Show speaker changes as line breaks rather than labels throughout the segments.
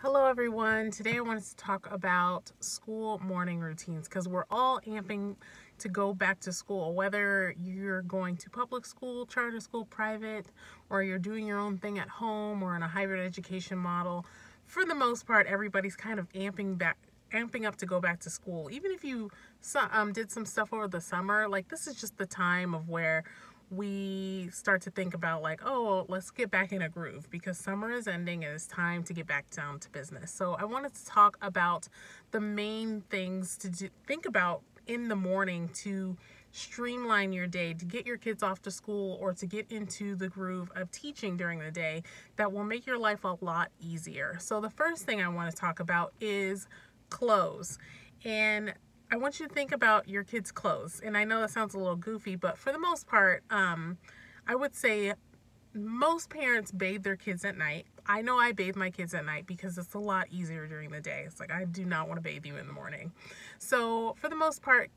Hello everyone. Today I wanted to talk about school morning routines because we're all amping to go back to school, whether you're going to public school, charter school, private, or you're doing your own thing at home or in a hybrid education model. For the most part, everybody's kind of amping up to go back to school. Even if you did some stuff over the summer, like this is just the time of where we start to think about like, oh, let's get back in a groove because summer is ending and it's time to get back down to business. So I wanted to talk about the main things to think about in the morning to streamline your day, to get your kids off to school or to get into the groove of teaching during the day that will make your life a lot easier. So the first thing I want to talk about is clothes. And I want you to think about your kids' clothes. And I know that sounds a little goofy, but for the most part, I would say most parents bathe their kids at night. I know I bathe my kids at night because it's a lot easier during the day. It's like, I do not want to bathe you in the morning. So for the most part,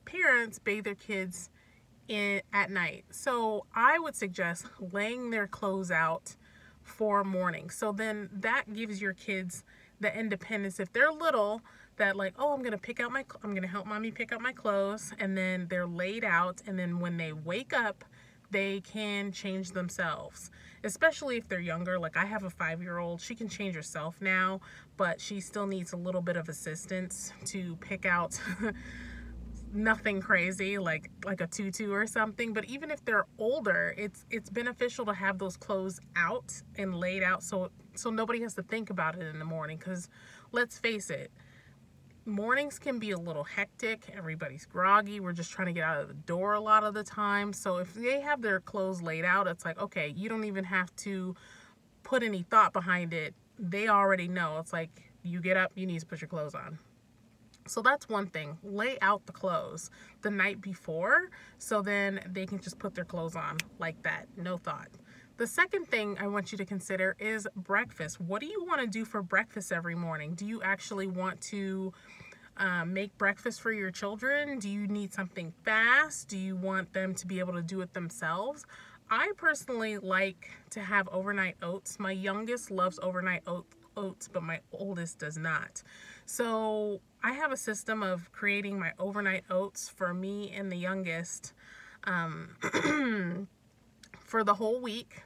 parents bathe their kids at night. So I would suggest laying their clothes out for morning. So then that gives your kids the independence if they're little, that like, oh, I'm gonna help mommy pick up my clothes, and then they're laid out, and then when they wake up they can change themselves, especially if they're younger. Like I have a 5-year-old, she can change herself now, but she still needs a little bit of assistance to pick out nothing crazy like a tutu or something. But even if they're older, it's beneficial to have those clothes out and laid out so nobody has to think about it in the morning, because let's face it, mornings can be a little hectic. Everybody's groggy. We're just trying to get out of the door a lot of the time. So if they have their clothes laid out, it's like, okay, you don't even have to put any thought behind it. They already know. It's like, you get up, you need to put your clothes on. So that's one thing. Lay out the clothes the night before so then they can just put their clothes on like that, no thought. The second thing I want you to consider is breakfast. What do you want to do for breakfast every morning? Do you actually want to make breakfast for your children? Do you need something fast? Do you want them to be able to do it themselves? I personally like to have overnight oats. My youngest loves overnight oats, but my oldest does not. So I have a system of creating my overnight oats for me and the youngest for the whole week.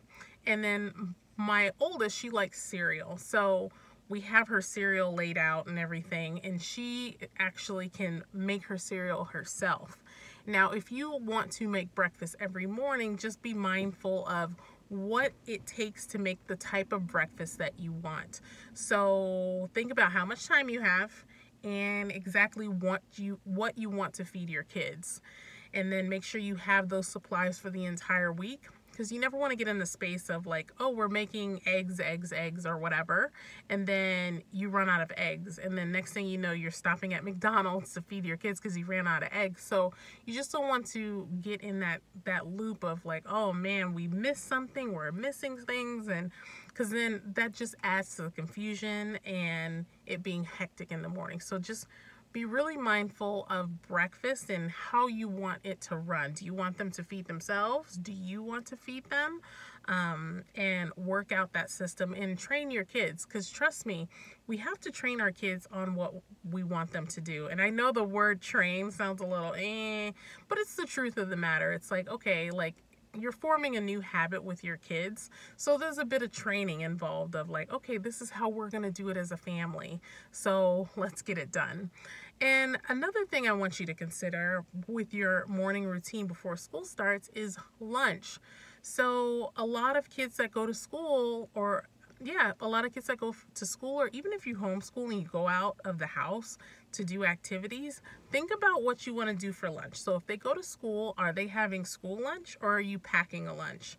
And then my oldest, she likes cereal. So we have her cereal laid out and everything, and she actually can make her cereal herself. Now, if you want to make breakfast every morning, just be mindful of what it takes to make the type of breakfast that you want. So think about how much time you have and exactly what you want to feed your kids. And then make sure you have those supplies for the entire week, because you never want to get in the space of like, oh, we're making eggs or whatever, and then you run out of eggs, and then next thing you know, you're stopping at McDonald's to feed your kids because you ran out of eggs. So you just don't want to get in that loop of like, oh man, we missed something, we're missing things, and because then that just adds to the confusion and it being hectic in the morning. So just be really mindful of breakfast and how you want it to run. Do you want them to feed themselves? Do you want to feed them? And work out that system and train your kids, because trust me, we have to train our kids on what we want them to do. And I know the word train sounds a little but it's the truth of the matter. It's like, okay, like you're forming a new habit with your kids, so there's a bit of training involved of like, okay, this is how we're going to do it as a family, so let's get it done. And another thing I want you to consider with your morning routine before school starts is lunch. So a lot of kids that go to school, or a lot of kids that go to school, or even if you homeschool and you go out of the house to do activities, think about what you want to do for lunch. So if they go to school, are they having school lunch or are you packing a lunch?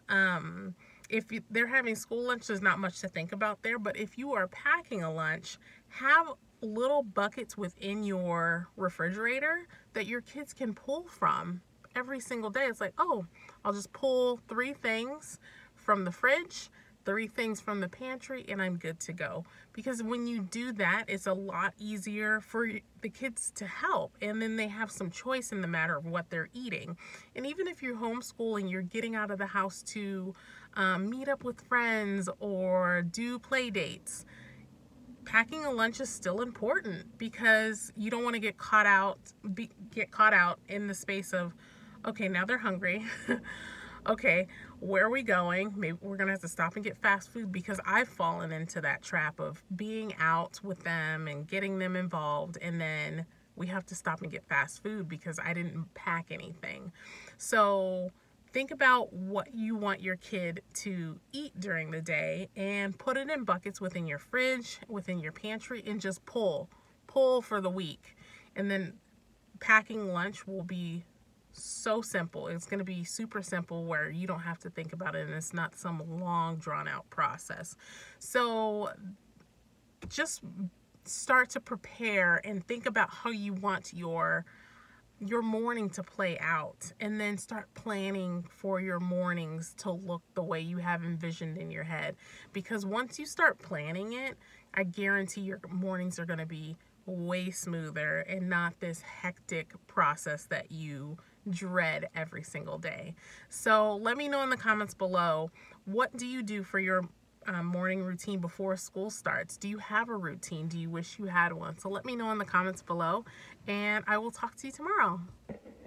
They're having school lunch, there's not much to think about there. But if you are packing a lunch, have little buckets within your refrigerator that your kids can pull from every single day. It's like, oh, I'll just pull 3 things from the fridge. 3 things from the pantry and I'm good to go. Because when you do that, it's a lot easier for the kids to help, and then they have some choice in the matter of what they're eating. And even if you're homeschooling, you're getting out of the house to meet up with friends or do play dates, packing a lunch is still important, because you don't want to get caught out in the space of, okay, now they're hungry. Okay, where are we going? Maybe we're gonna have to stop and get fast food, because I've fallen into that trap of being out with them and getting them involved, and then we have to stop and get fast food because I didn't pack anything. So think about what you want your kid to eat during the day and put it in buckets within your fridge, within your pantry, and just pull for the week. And then packing lunch will be so simple. It's going to be super simple, where you don't have to think about it, and it's not some long drawn out process. So just start to prepare and think about how you want your morning to play out, and then start planning for your mornings to look the way you have envisioned in your head. Because once you start planning it, I guarantee your mornings are going to be way smoother and not this hectic process that you dread every single day. So let me know in the comments below, what do you do for your morning routine before school starts? Do you have a routine? Do you wish you had one? So let me know in the comments below, and I will talk to you tomorrow.